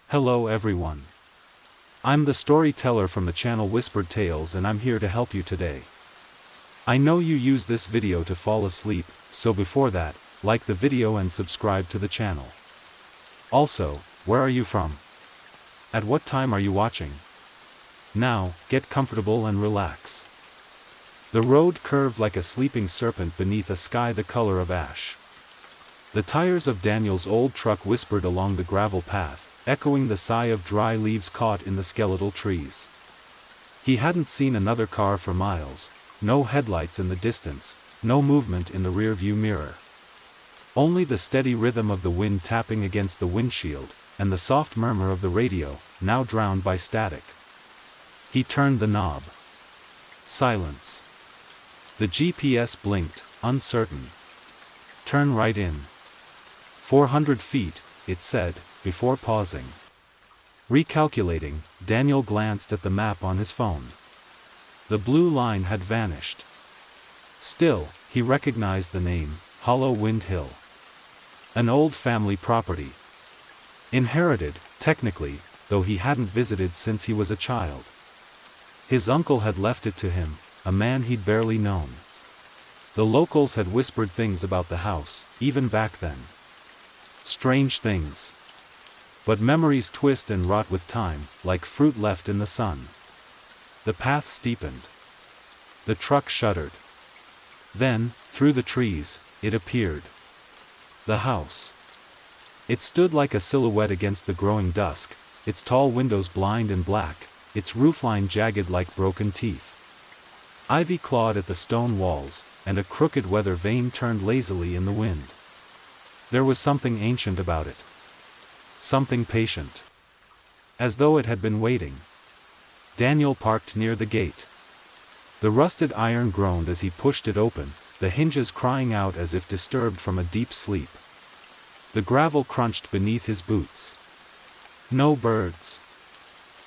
Hello everyone. I'm the storyteller from the channel Whispered Tales and I'm here to help you today. I know you use this video to fall asleep, so before that, like the video and subscribe to the channel. Also, where are you from? At what time are you watching? Now, get comfortable and relax. The road curved like a sleeping serpent beneath a sky the color of ash. The tires of Daniel's old truck whispered along the gravel path, echoing the sigh of dry leaves caught in the skeletal trees. He hadn't seen another car for miles, no headlights in the distance, no movement in the rearview mirror. Only the steady rhythm of the wind tapping against the windshield, and the soft murmur of the radio, now drowned by static. He turned the knob. Silence. The GPS blinked, uncertain. Turn right in. 400 feet, it said, before pausing. Recalculating, Daniel glanced at the map on his phone. The blue line had vanished. Still, he recognized the name, Hollow Wind Hill. An old family property. Inherited, technically, though he hadn't visited since he was a child. His uncle had left it to him, a man he'd barely known. The locals had whispered things about the house, even back then. Strange things. But memories twist and rot with time, like fruit left in the sun. The path steepened. The truck shuddered. Then, through the trees, it appeared. The house. It stood like a silhouette against the growing dusk, its tall windows blind and black, its roofline jagged like broken teeth. Ivy clawed at the stone walls, and a crooked weather vane turned lazily in the wind. There was something ancient about it. Something patient. As though it had been waiting. Daniel parked near the gate. The rusted iron groaned as he pushed it open, the hinges crying out as if disturbed from a deep sleep. The gravel crunched beneath his boots. No birds.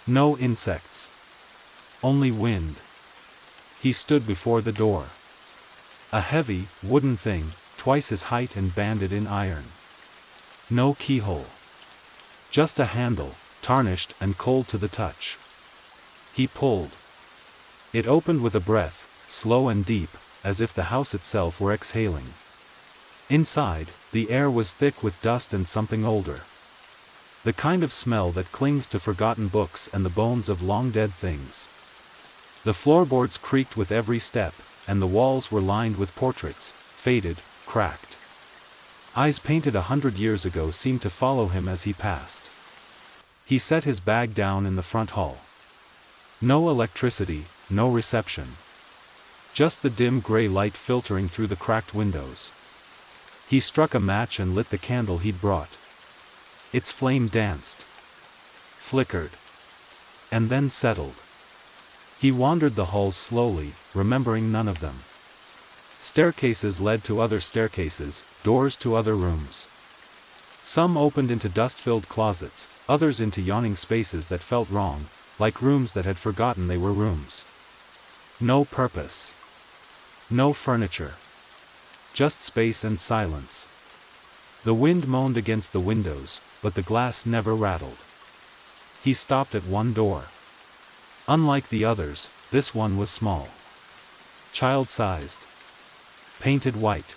No insects. Only wind. He stood before the door. A heavy, wooden thing, twice his height and banded in iron. No keyhole. Just a handle, tarnished and cold to the touch. He pulled. It opened with a breath, slow and deep, as if the house itself were exhaling. Inside, the air was thick with dust and something older. The kind of smell that clings to forgotten books and the bones of long-dead things. The floorboards creaked with every step, and the walls were lined with portraits, faded, cracked. Eyes painted 100 years ago seemed to follow him as he passed. He set his bag down in the front hall. No electricity, no reception. Just the dim gray light filtering through the cracked windows. He struck a match and lit the candle he'd brought. Its flame danced. Flickered. And then settled. He wandered the halls slowly, remembering none of them. Staircases led to other staircases, doors to other rooms. Some opened into dust-filled closets, others into yawning spaces that felt wrong, like rooms that had forgotten they were rooms. No purpose. No furniture. Just space and silence. The wind moaned against the windows, but the glass never rattled. He stopped at one door. Unlike the others, this one was small. Child-sized. Painted white.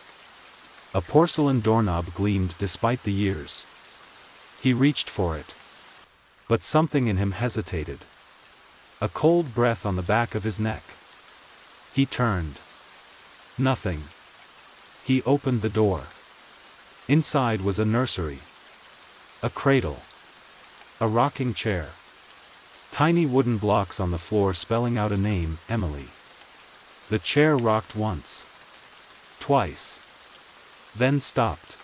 A porcelain doorknob gleamed despite the years. He reached for it. But something in him hesitated. A cold breath on the back of his neck. He turned. Nothing. He opened the door. Inside was a nursery. A cradle. A rocking chair. Tiny wooden blocks on the floor spelling out a name, Emily. The chair rocked once. Twice. Then stopped.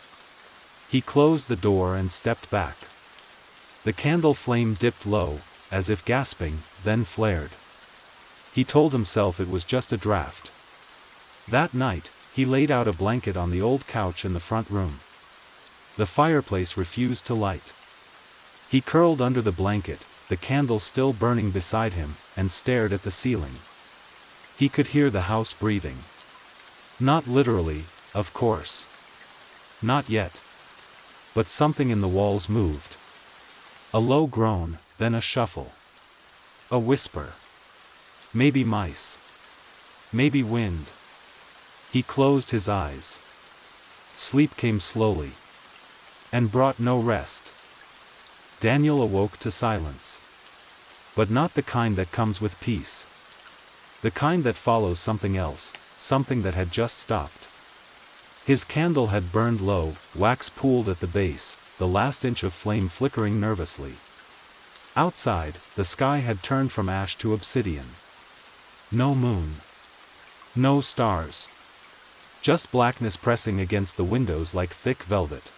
He closed the door and stepped back. The candle flame dipped low, as if gasping, then flared. He told himself it was just a draft. That night, he laid out a blanket on the old couch in the front room. The fireplace refused to light. He curled under the blanket, the candle still burning beside him, and stared at the ceiling. He could hear the house breathing. Not literally, of course. Not yet. But something in the walls moved. A low groan, then a shuffle. A whisper. Maybe mice. Maybe wind. He closed his eyes. Sleep came slowly. And brought no rest. Daniel awoke to silence. But not the kind that comes with peace. The kind that follows something else, something that had just stopped. His candle had burned low, wax pooled at the base, the last inch of flame flickering nervously. Outside, the sky had turned from ash to obsidian. No moon. No stars. Just blackness pressing against the windows like thick velvet.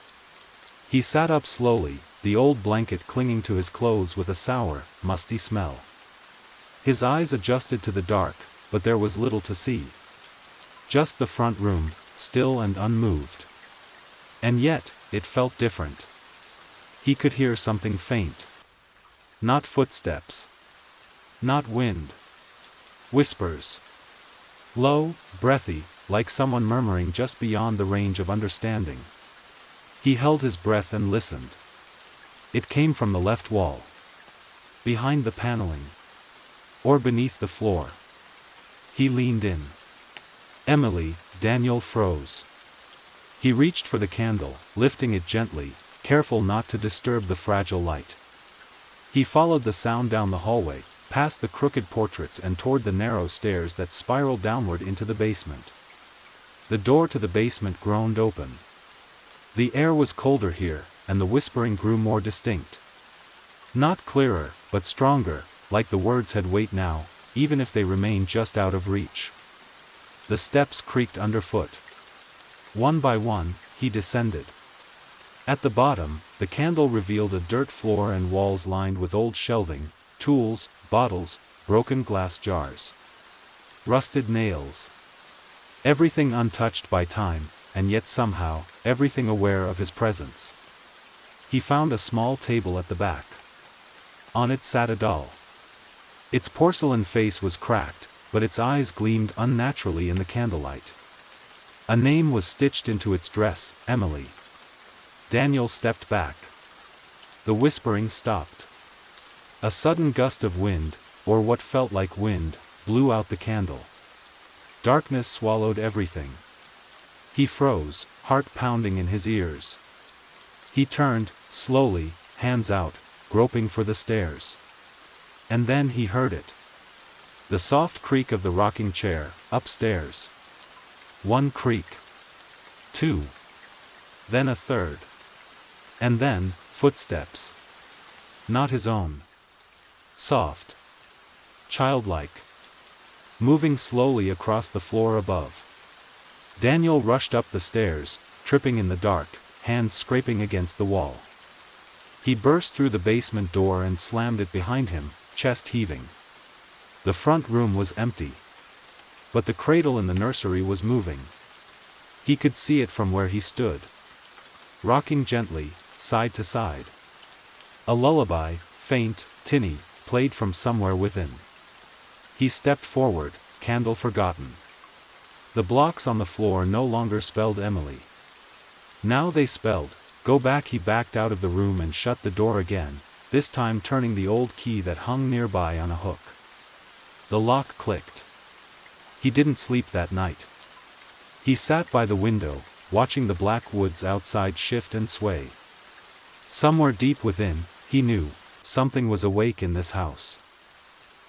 He sat up slowly, the old blanket clinging to his clothes with a sour, musty smell. His eyes adjusted to the dark, but there was little to see. Just the front room, still and unmoved. And yet, it felt different. He could hear something faint. Not footsteps. Not wind. Whispers. Low, breathy, like someone murmuring just beyond the range of understanding. He held his breath and listened. It came from the left wall. Behind the paneling. Or beneath the floor. He leaned in. Emily, Daniel froze. He reached for the candle, lifting it gently, careful not to disturb the fragile light. He followed the sound down the hallway, past the crooked portraits and toward the narrow stairs that spiraled downward into the basement. The door to the basement groaned open. The air was colder here, and the whispering grew more distinct. Not clearer, but stronger, like the words had weight now, even if they remained just out of reach. The steps creaked underfoot. One by one, he descended. At the bottom, the candle revealed a dirt floor and walls lined with old shelving, tools, bottles, broken glass jars. Rusted nails. Everything untouched by time, and yet somehow, everything aware of his presence. He found a small table at the back. On it sat a doll. Its porcelain face was cracked, but its eyes gleamed unnaturally in the candlelight. A name was stitched into its dress, Emily. Daniel stepped back. The whispering stopped. A sudden gust of wind, or what felt like wind, blew out the candle. Darkness swallowed everything. He froze, heart pounding in his ears. He turned, slowly, hands out, groping for the stairs. And then he heard it. The soft creak of the rocking chair, upstairs. One creak. Two. Then a third. And then, footsteps. Not his own. Soft. Childlike. Moving slowly across the floor above. Daniel rushed up the stairs, tripping in the dark, hands scraping against the wall. He burst through the basement door and slammed it behind him, chest heaving. The front room was empty. But the cradle in the nursery was moving. He could see it from where he stood. Rocking gently, side to side. A lullaby, faint, tinny, played from somewhere within. He stepped forward, candle forgotten. The blocks on the floor no longer spelled Emily. Now they spelled, go back. He backed out of the room and shut the door again, this time turning the old key that hung nearby on a hook. The lock clicked. He didn't sleep that night. He sat by the window, watching the black woods outside shift and sway. Somewhere deep within, he knew, something was awake in this house.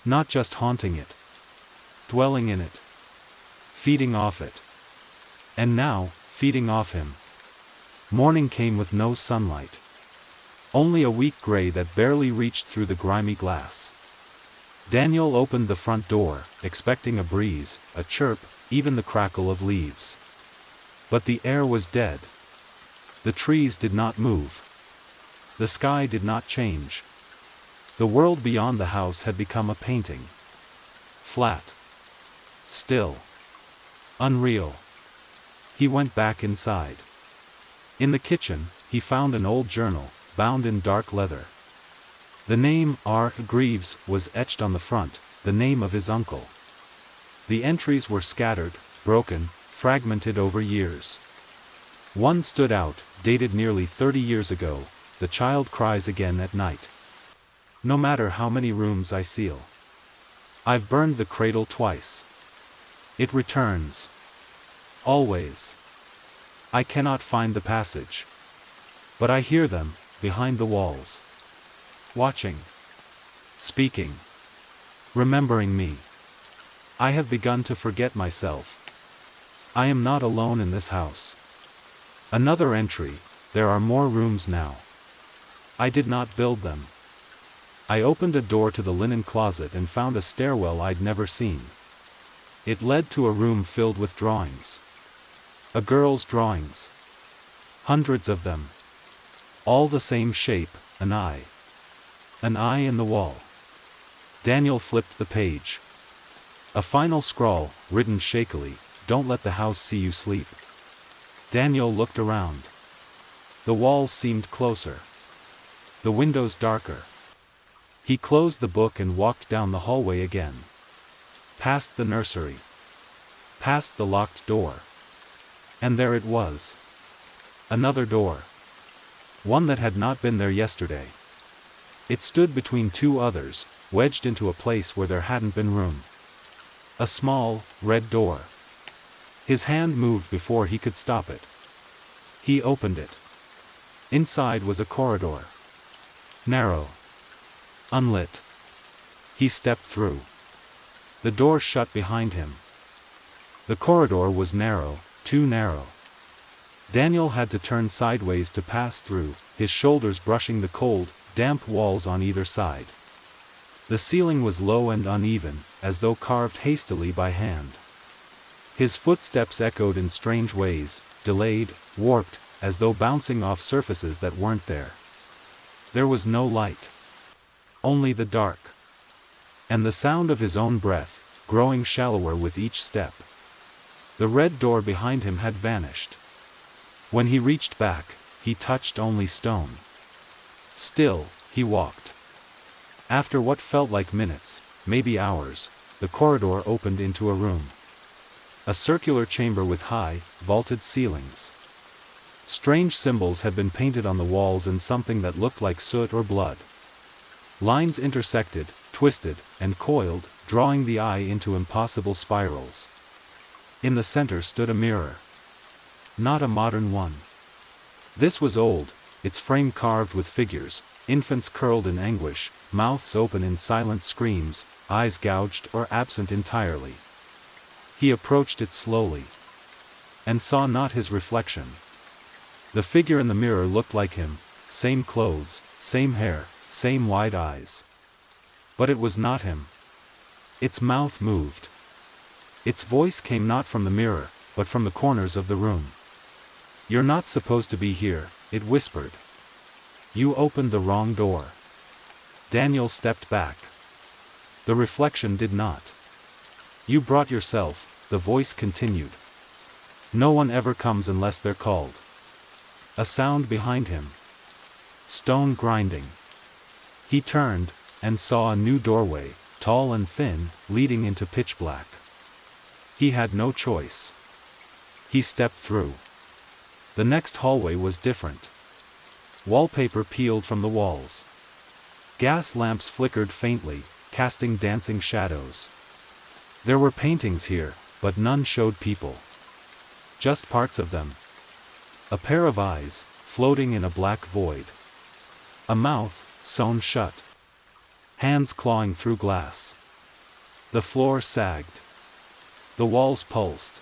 Not just haunting it. Dwelling in it. Feeding off it. And now, feeding off him. Morning came with no sunlight. Only a weak gray that barely reached through the grimy glass. Daniel opened the front door, expecting a breeze, a chirp, even the crackle of leaves. But the air was dead. The trees did not move. The sky did not change. The world beyond the house had become a painting. Flat. Still. Unreal. He went back inside. In the kitchen, he found an old journal, bound in dark leather. The name R. Greaves was etched on the front, the name of his uncle. The entries were scattered, broken, fragmented over years. One stood out, dated nearly 30 years ago, the child cries again at night. No matter how many rooms I seal. I've burned the cradle twice. It returns. Always. I cannot find the passage. But I hear them, behind the walls. Watching. Speaking. Remembering me. I have begun to forget myself. I am not alone in this house. Another entry, there are more rooms now. I did not build them. I opened a door to the linen closet and found a stairwell I'd never seen. It led to a room filled with drawings. A girl's drawings. Hundreds of them. All the same shape, an eye. An eye in the wall. Daniel flipped the page. A final scrawl, written shakily, "Don't let the house see you sleep." Daniel looked around. The walls seemed closer. The windows darker. He closed the book and walked down the hallway again. Past the nursery. Past the locked door. And there it was. Another door. One that had not been there yesterday. It stood between two others, wedged into a place where there hadn't been room. A small, red door. His hand moved before he could stop it. He opened it. Inside was a corridor. Narrow. Unlit. He stepped through. The door shut behind him. The corridor was narrow, too narrow. Daniel had to turn sideways to pass through, his shoulders brushing the cold, damp walls on either side. The ceiling was low and uneven, as though carved hastily by hand. His footsteps echoed in strange ways, delayed, warped, as though bouncing off surfaces that weren't there. There was no light. Only the dark. And the sound of his own breath, growing shallower with each step. The red door behind him had vanished. When he reached back, he touched only stone. Still, he walked. After what felt like minutes, maybe hours, the corridor opened into a room. A circular chamber with high, vaulted ceilings. Strange symbols had been painted on the walls and something that looked like soot or blood. Lines intersected, twisted, and coiled, drawing the eye into impossible spirals. In the center stood a mirror. Not a modern one. This was old, its frame carved with figures, infants curled in anguish, mouths open in silent screams, eyes gouged or absent entirely. He approached it slowly. And saw not his reflection. The figure in the mirror looked like him, same clothes, same hair, same wide eyes. But it was not him. Its mouth moved. Its voice came not from the mirror, but from the corners of the room. "You're not supposed to be here," it whispered. "You opened the wrong door." Daniel stepped back. The reflection did not. "You brought yourself," the voice continued. "No one ever comes unless they're called." A sound behind him. Stone grinding. He turned, and saw a new doorway, tall and thin, leading into pitch black. He had no choice. He stepped through. The next hallway was different. Wallpaper peeled from the walls. Gas lamps flickered faintly, casting dancing shadows. There were paintings here, but none showed people. Just parts of them. A pair of eyes, floating in a black void. A mouth, sewn shut. Hands clawing through glass. The floor sagged. The walls pulsed.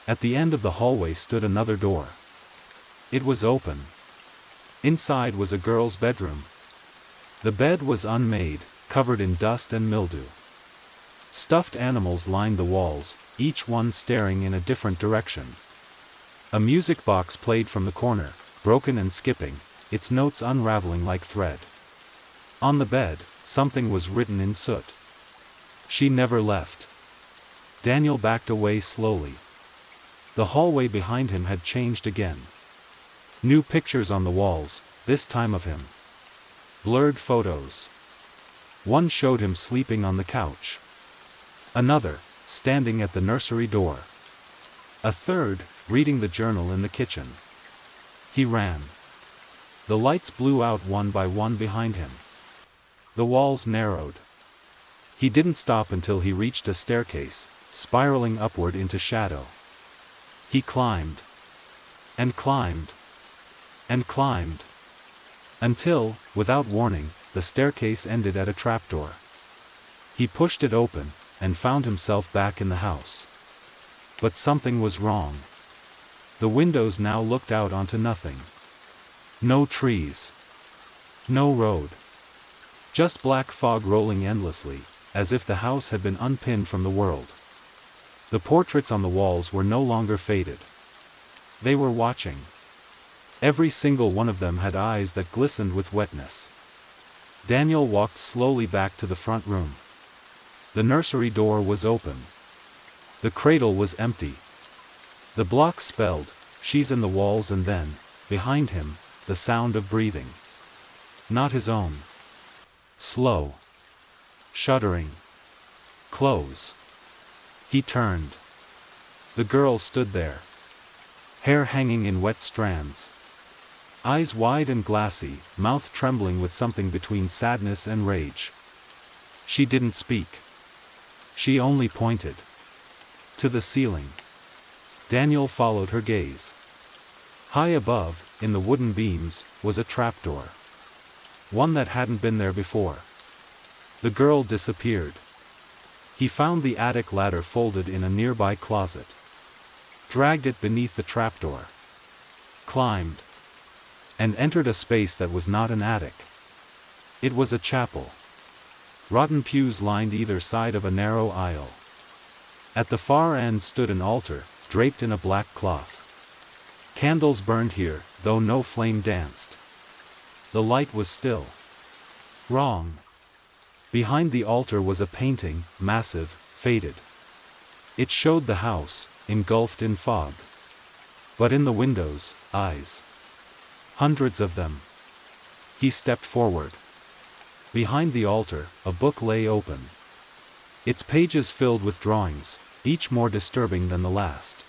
At the end of the hallway stood another door. It was open. Inside was a girl's bedroom. The bed was unmade, covered in dust and mildew. Stuffed animals lined the walls, each one staring in a different direction. A music box played from the corner, broken and skipping, its notes unraveling like thread. On the bed, something was written in soot. "She never left." Daniel backed away slowly. The hallway behind him had changed again. New pictures on the walls, this time of him. Blurred photos. One showed him sleeping on the couch. Another, standing at the nursery door. A third, reading the journal in the kitchen. He ran. The lights blew out one by one behind him. The walls narrowed. He didn't stop until he reached a staircase, spiraling upward into shadow. He climbed. And climbed. And climbed. Until, without warning, the staircase ended at a trapdoor. He pushed it open, and found himself back in the house. But something was wrong. The windows now looked out onto nothing. No trees. No road. Just black fog rolling endlessly, as if the house had been unpinned from the world. The portraits on the walls were no longer faded. They were watching. Every single one of them had eyes that glistened with wetness. Daniel walked slowly back to the front room. The nursery door was open. The cradle was empty. The block spelled, "She's in the walls," and then, behind him, the sound of breathing. Not his own. Slow. Shuddering. Close. He turned. The girl stood there. Hair hanging in wet strands. Eyes wide and glassy, mouth trembling with something between sadness and rage. She didn't speak. She only pointed. To the ceiling. Daniel followed her gaze. High above, in the wooden beams, was a trapdoor. One that hadn't been there before. The girl disappeared. He found the attic ladder folded in a nearby closet. Dragged it beneath the trapdoor. Climbed. And entered a space that was not an attic. It was a chapel. Rotten pews lined either side of a narrow aisle. At the far end stood an altar, draped in a black cloth. Candles burned here, though no flame danced. The light was still. Wrong. Behind the altar was a painting, massive, faded. It showed the house, engulfed in fog. But in the windows, eyes. Hundreds of them. He stepped forward. Behind the altar, a book lay open. Its pages filled with drawings, each more disturbing than the last.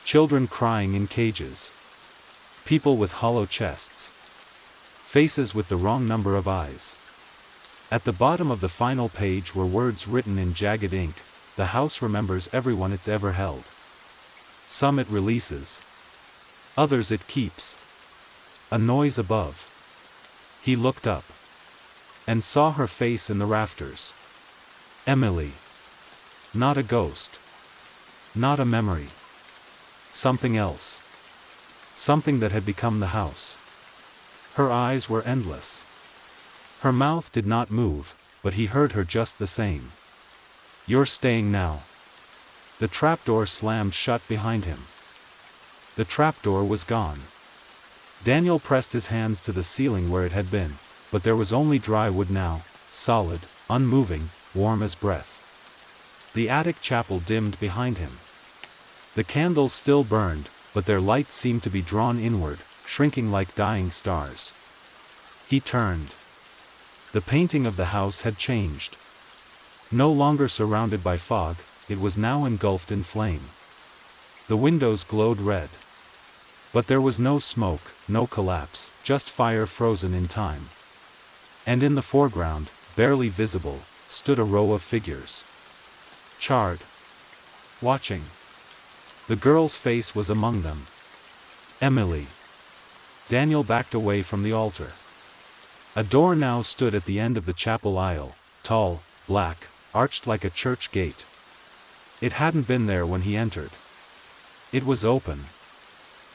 Children crying in cages. People with hollow chests. Faces with the wrong number of eyes. At the bottom of the final page were words written in jagged ink, "The house remembers everyone it's ever held. Some it releases. Others it keeps." A noise above. He looked up. And saw her face in the rafters. Emily. Not a ghost. Not a memory. Something else. Something that had become the house. Her eyes were endless. Her mouth did not move, but he heard her just the same. "You're staying now." The trapdoor slammed shut behind him. The trapdoor was gone. Daniel pressed his hands to the ceiling where it had been, but there was only dry wood now, solid, unmoving, warm as breath. The attic chapel dimmed behind him. The candles still burned, but their light seemed to be drawn inward, shrinking like dying stars. He turned. The painting of the house had changed. No longer surrounded by fog, it was now engulfed in flame. The windows glowed red. But there was no smoke, no collapse, just fire frozen in time. And in the foreground, barely visible, stood a row of figures. Charred. Watching. The girl's face was among them. Emily. Daniel backed away from the altar. A door now stood at the end of the chapel aisle, tall, black, arched like a church gate. It hadn't been there when he entered. It was open.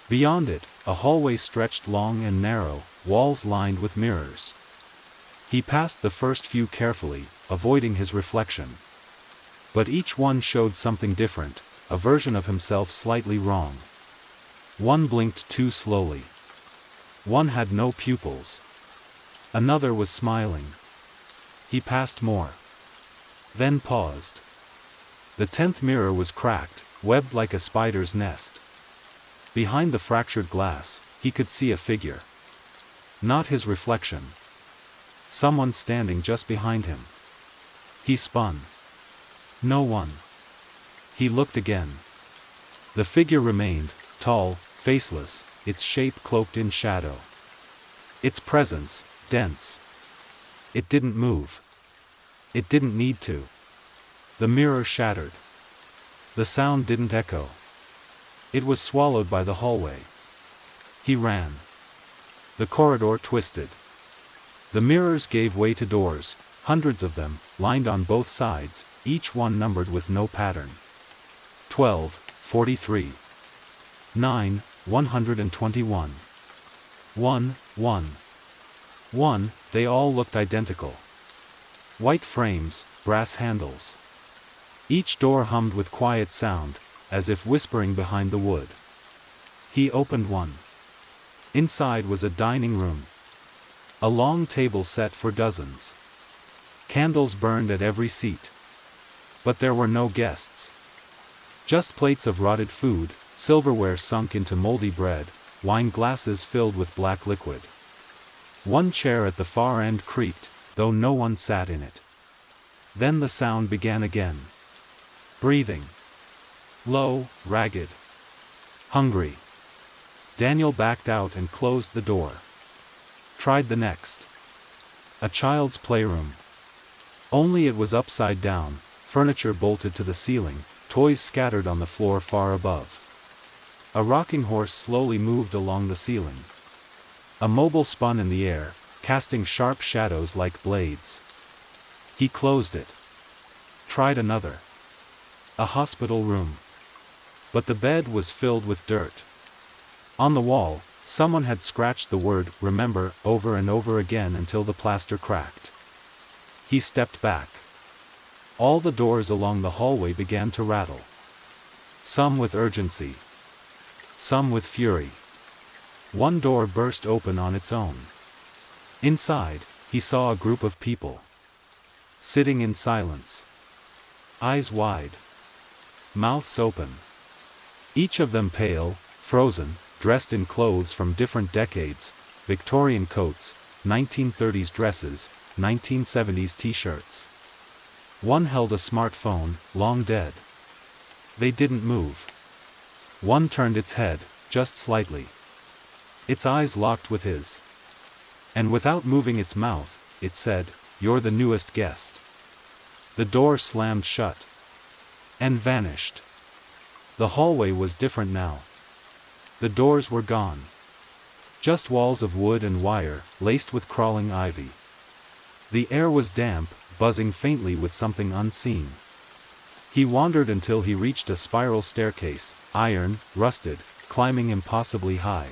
Beyond it, a hallway stretched long and narrow, walls lined with mirrors. He passed the first few carefully, avoiding his reflection. But each one showed something different, a version of himself slightly wrong. One blinked too slowly. One had no pupils. Another was smiling. He passed more. Then paused. The 10th mirror was cracked, webbed like a spider's nest. Behind the fractured glass, he could see a figure. Not his reflection. Someone standing just behind him. He spun. No one. He looked again. The figure remained, tall, faceless, its shape cloaked in shadow. Its presence, dense. It didn't move. It didn't need to. The mirror shattered. The sound didn't echo. It was swallowed by the hallway. He ran. The corridor twisted. The mirrors gave way to doors, hundreds of them, lined on both sides, each one numbered with no pattern. 12, 43. 9, 121. 1, 1. 1, they all looked identical. White frames, brass handles. Each door hummed with quiet sound, as if whispering behind the wood. He opened one. Inside was a dining room. A long table set for dozens. Candles burned at every seat. But there were no guests. Just plates of rotted food, silverware sunk into moldy bread, wine glasses filled with black liquid. One chair at the far end creaked, though no one sat in it. Then the sound began again. Breathing. Low, ragged. Hungry. Daniel backed out and closed the door. Tried the next. A child's playroom. Only it was upside down, furniture bolted to the ceiling, toys scattered on the floor far above. A rocking horse slowly moved along the ceiling. A mobile spun in the air, casting sharp shadows like blades. He closed it. Tried another. A hospital room. But the bed was filled with dirt. On the wall, someone had scratched the word "remember" over and over again until the plaster cracked. He stepped back. All the doors along the hallway began to rattle. Some with urgency. Some with fury. One door burst open on its own. Inside, he saw a group of people. Sitting in silence. Eyes wide. Mouths open. Each of them pale, frozen, dressed in clothes from different decades, Victorian coats, 1930s dresses, 1970s t-shirts. One held a smartphone, long dead. They didn't move. One turned its head, just slightly. Its eyes locked with his. And without moving its mouth, it said, "You're the newest guest." The door slammed shut. And vanished. The hallway was different now. The doors were gone. Just walls of wood and wire, laced with crawling ivy. The air was damp, buzzing faintly with something unseen. He wandered until he reached a spiral staircase, iron, rusted, climbing impossibly high.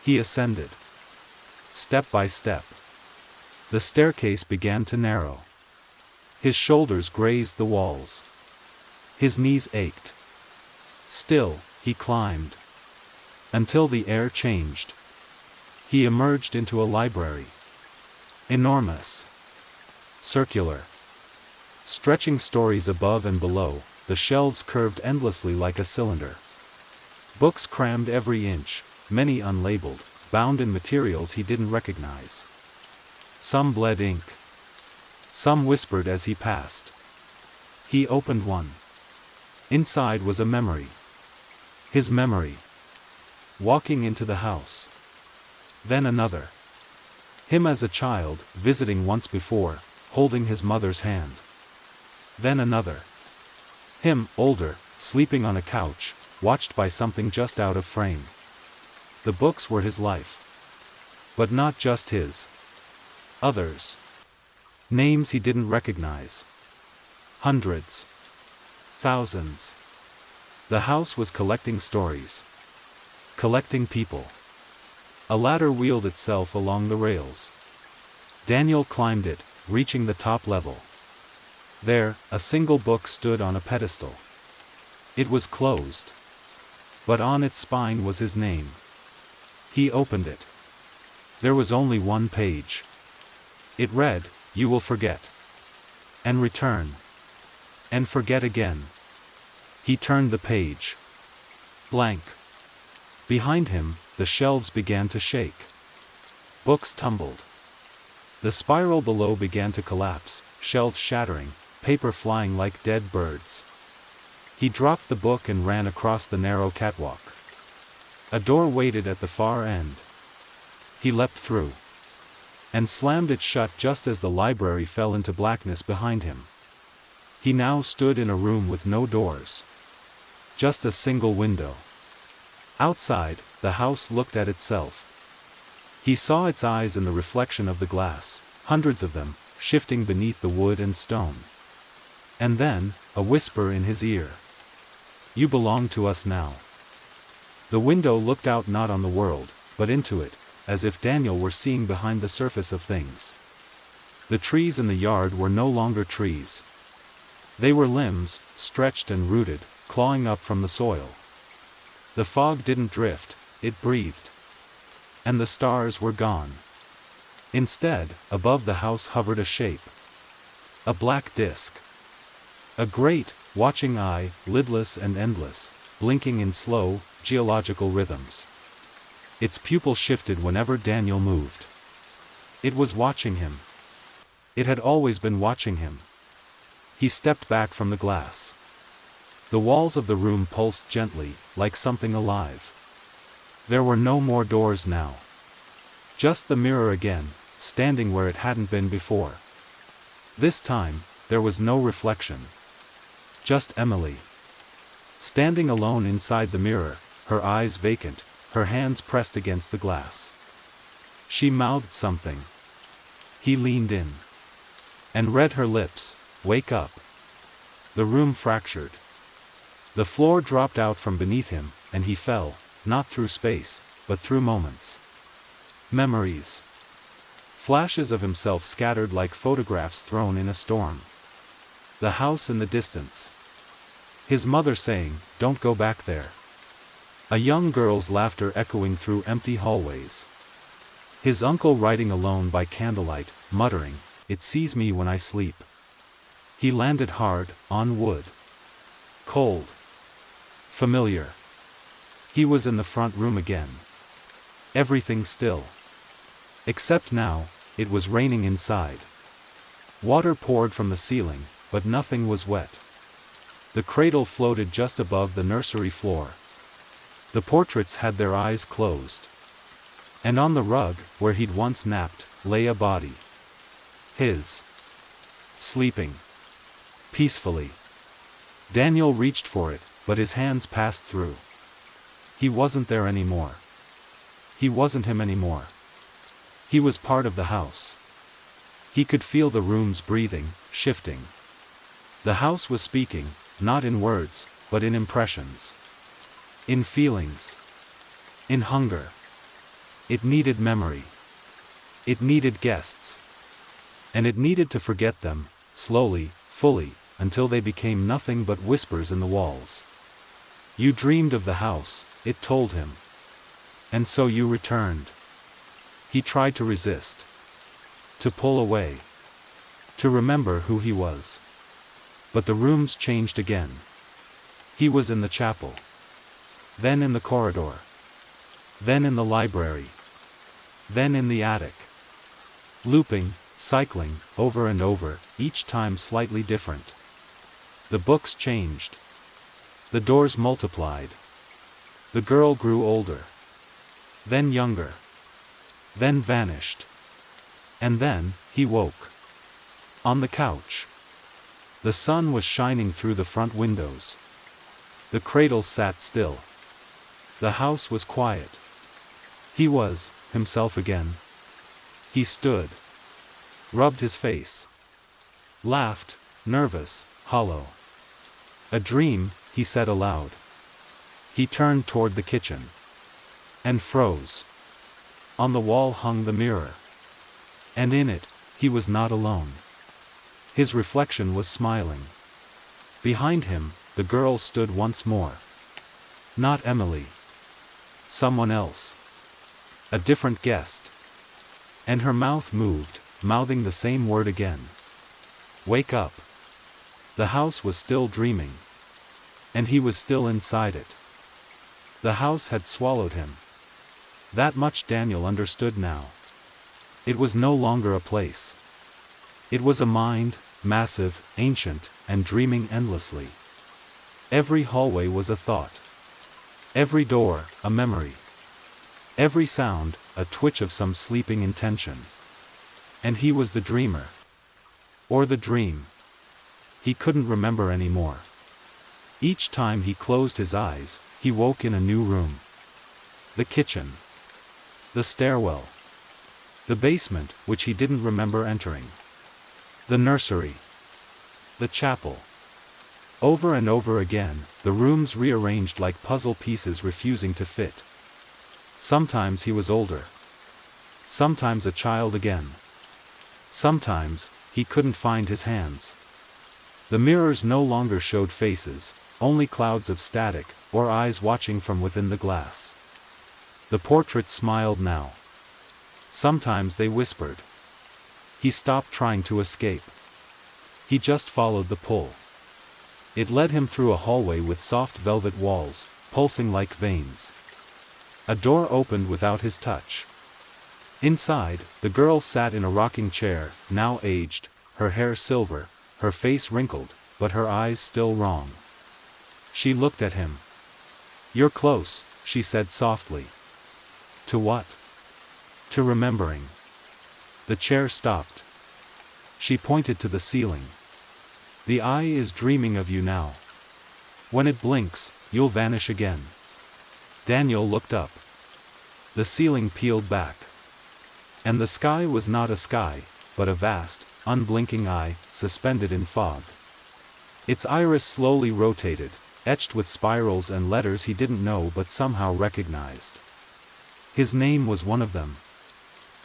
He ascended. Step by step. The staircase began to narrow. His shoulders grazed the walls. His knees ached. Still, he climbed. Until the air changed. He emerged into a library. Enormous. Circular. Stretching stories above and below, the shelves curved endlessly like a cylinder. Books crammed every inch, many unlabeled, bound in materials he didn't recognize. Some bled ink. Some whispered as he passed. He opened one. Inside was a memory. His memory. Walking into the house. Then another. Him as a child, visiting once before, holding his mother's hand. Then another. Him, older, sleeping on a couch, watched by something just out of frame. The books were his life. But not just his. Others. Names he didn't recognize. Hundreds. Thousands. The house was collecting stories. Collecting people. A ladder wheeled itself along the rails. Daniel climbed it, reaching the top level. There, a single book stood on a pedestal. It was closed. But on its spine was his name. He opened it. There was only one page. It read, "You will forget. And return. And forget again." He turned the page. Blank. Behind him, the shelves began to shake. Books tumbled. The spiral below began to collapse, shelves shattering, paper flying like dead birds. He dropped the book and ran across the narrow catwalk. A door waited at the far end. He leapt through. and slammed it shut just as the library fell into blackness behind him. He now stood in a room with no doors. Just a single window. Outside, the house looked at itself. He saw its eyes in the reflection of the glass, hundreds of them, shifting beneath the wood and stone. And then, a whisper in his ear. "You belong to us now." The window looked out not on the world, but into it, as if Daniel were seeing behind the surface of things. The trees in the yard were no longer trees. They were limbs, stretched and rooted, clawing up from the soil. The fog didn't drift, it breathed. And the stars were gone. Instead, above the house hovered a shape. A black disk. A great, watching eye, lidless and endless, blinking in slow, geological rhythms. Its pupil shifted whenever Daniel moved. It was watching him. It had always been watching him. He stepped back from the glass. The walls of the room pulsed gently, like something alive. There were no more doors now. Just the mirror again, standing where it hadn't been before. This time, there was no reflection. Just Emily. Standing alone inside the mirror, her eyes vacant, her hands pressed against the glass. She mouthed something. He leaned in. And read her lips, "Wake up." The room fractured. The floor dropped out from beneath him, and he fell, not through space, but through moments. Memories. Flashes of himself scattered like photographs thrown in a storm. The house in the distance. His mother saying, "Don't go back there." A young girl's laughter echoing through empty hallways. His uncle writing alone by candlelight, muttering, "It sees me when I sleep." He landed hard, on wood. Cold. Familiar. He was in the front room again. Everything still. Except now, it was raining inside. Water poured from the ceiling, but nothing was wet. The cradle floated just above the nursery floor. The portraits had their eyes closed. And on the rug, where he'd once napped, lay a body. His. Sleeping. Peacefully. Daniel reached for it, but his hands passed through. He wasn't there anymore. He wasn't him anymore. He was part of the house. He could feel the rooms breathing, shifting. The house was speaking, not in words, but in impressions. In feelings. In hunger. It needed memory. It needed guests. And it needed to forget them, slowly, fully, until they became nothing but whispers in the walls. "You dreamed of the house," it told him. "And so you returned." He tried to resist. To pull away. To remember who he was. But the rooms changed again. He was in the chapel. Then in the corridor. Then in the library. Then in the attic. Looping, cycling, over and over, each time slightly different. The books changed. The doors multiplied. The girl grew older. Then younger. Then vanished. And then, he woke. On the couch. The sun was shining through the front windows. The cradle sat still. The house was quiet. He was himself again. He stood. Rubbed his face. Laughed, nervous, hollow. "A dream," he said aloud. He turned toward the kitchen. And froze. On the wall hung the mirror. And in it, he was not alone. His reflection was smiling. Behind him, the girl stood once more. Not Emily. Someone else. A different guest. And her mouth moved, mouthing the same word again. "Wake up." The house was still dreaming. And he was still inside it. The house had swallowed him. That much Daniel understood now. It was no longer a place. It was a mind, massive, ancient, and dreaming endlessly. Every hallway was a thought. Every door, a memory. Every sound, a twitch of some sleeping intention. And he was the dreamer. Or the dream. He couldn't remember anymore. Each time he closed his eyes, he woke in a new room. The kitchen. The stairwell. The basement, which he didn't remember entering. The nursery. The chapel. Over and over again, the rooms rearranged like puzzle pieces refusing to fit. Sometimes he was older. Sometimes a child again. Sometimes, he couldn't find his hands. The mirrors no longer showed faces, only clouds of static, or eyes watching from within the glass. The portraits smiled now. Sometimes they whispered. He stopped trying to escape. He just followed the pull. It led him through a hallway with soft velvet walls, pulsing like veins. A door opened without his touch. Inside, the girl sat in a rocking chair, now aged, her hair silver, her face wrinkled, but her eyes still wrong. She looked at him. "You're close," she said softly. "To what?" "To remembering." The chair stopped. She pointed to the ceiling. "The eye is dreaming of you now. When it blinks, you'll vanish again." Daniel looked up. The ceiling peeled back. And the sky was not a sky, but a vast, unblinking eye, suspended in fog. Its iris slowly rotated, etched with spirals and letters he didn't know but somehow recognized. His name was one of them.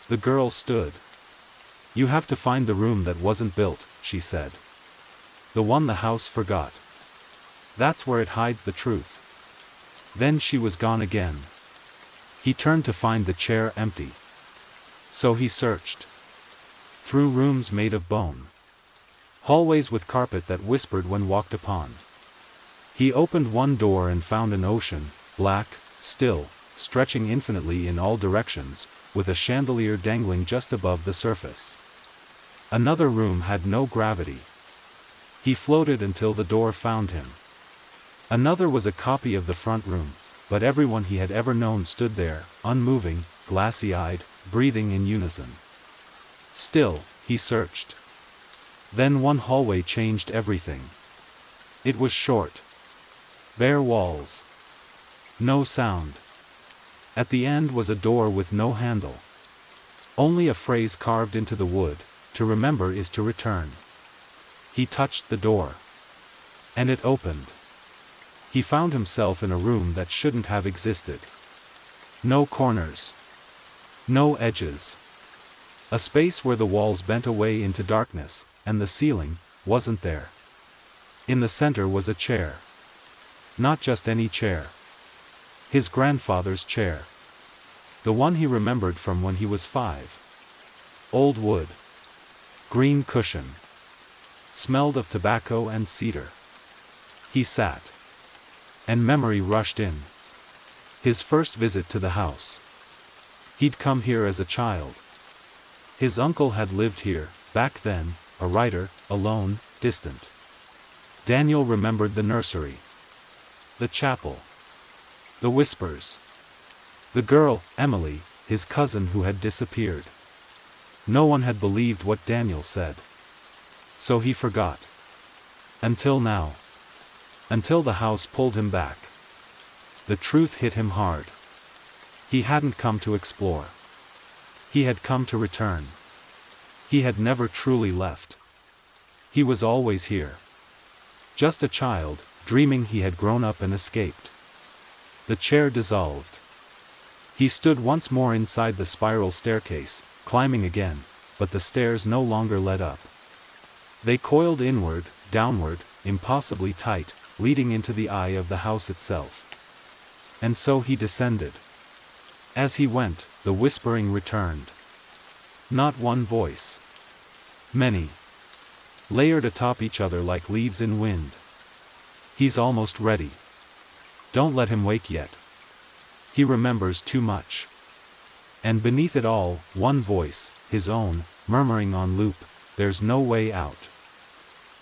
The girl stood. "You have to find the room that wasn't built," she said. "The one the house forgot. That's where it hides the truth." Then she was gone again. He turned to find the chair empty. So he searched. Through rooms made of bone. Hallways with carpet that whispered when walked upon. He opened one door and found an ocean, black, still, stretching infinitely in all directions, with a chandelier dangling just above the surface. Another room had no gravity. He floated until the door found him. Another was a copy of the front room, but everyone he had ever known stood there, unmoving, glassy-eyed, breathing in unison. Still, he searched. Then one hallway changed everything. It was short. Bare walls. No sound. At the end was a door with no handle. Only a phrase carved into the wood: "To remember is to return." He touched the door. And it opened. He found himself in a room that shouldn't have existed. No corners. No edges. A space where the walls bent away into darkness, and the ceiling wasn't there. In the center was a chair. Not just any chair. His grandfather's chair. The one he remembered from when he was 5. Old wood. Green cushion. Smelled of tobacco and cedar. He sat. And memory rushed in. His first visit to the house. He'd come here as a child. His uncle had lived here, back then, a writer, alone, distant. Daniel remembered the nursery. The chapel. The whispers. The girl, Emily, his cousin who had disappeared. No one had believed what Daniel said. So he forgot. Until now. Until the house pulled him back. The truth hit him hard. He hadn't come to explore. He had come to return. He had never truly left. He was always here. Just a child, dreaming he had grown up and escaped. The chair dissolved. He stood once more inside the spiral staircase, climbing again, but the stairs no longer led up. They coiled inward, downward, impossibly tight, leading into the eye of the house itself. And so he descended. As he went, the whispering returned. Not one voice. Many. Layered atop each other like leaves in wind. He's almost ready. Don't let him wake yet. He remembers too much. And beneath it all, one voice, his own, murmuring on loop, "There's no way out.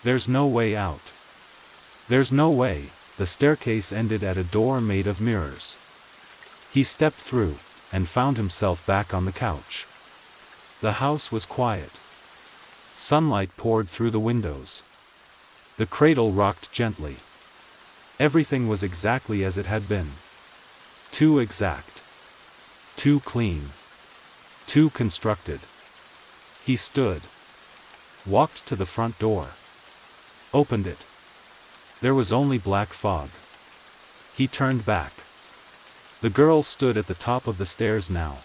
There's no way out. There's no way." The staircase ended at a door made of mirrors. He stepped through, and found himself back on the couch. The house was quiet. Sunlight poured through the windows. The cradle rocked gently. Everything was exactly as it had been. Too exact. Too clean. Too constructed. He stood. Walked to the front door. Opened it. There was only black fog. He turned back. The girl stood at the top of the stairs now.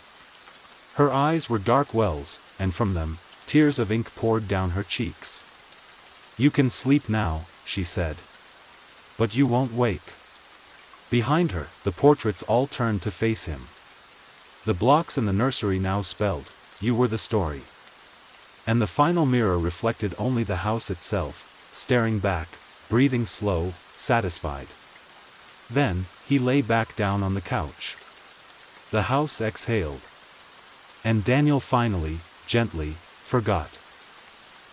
Her eyes were dark wells, and from them, tears of ink poured down her cheeks. "You can sleep now," she said. "But you won't wake." Behind her, the portraits all turned to face him. The blocks in the nursery now spelled, "You were the story." And the final mirror reflected only the house itself, staring back, breathing slow, satisfied. Then, he lay back down on the couch. The house exhaled. And Daniel finally, gently, forgot.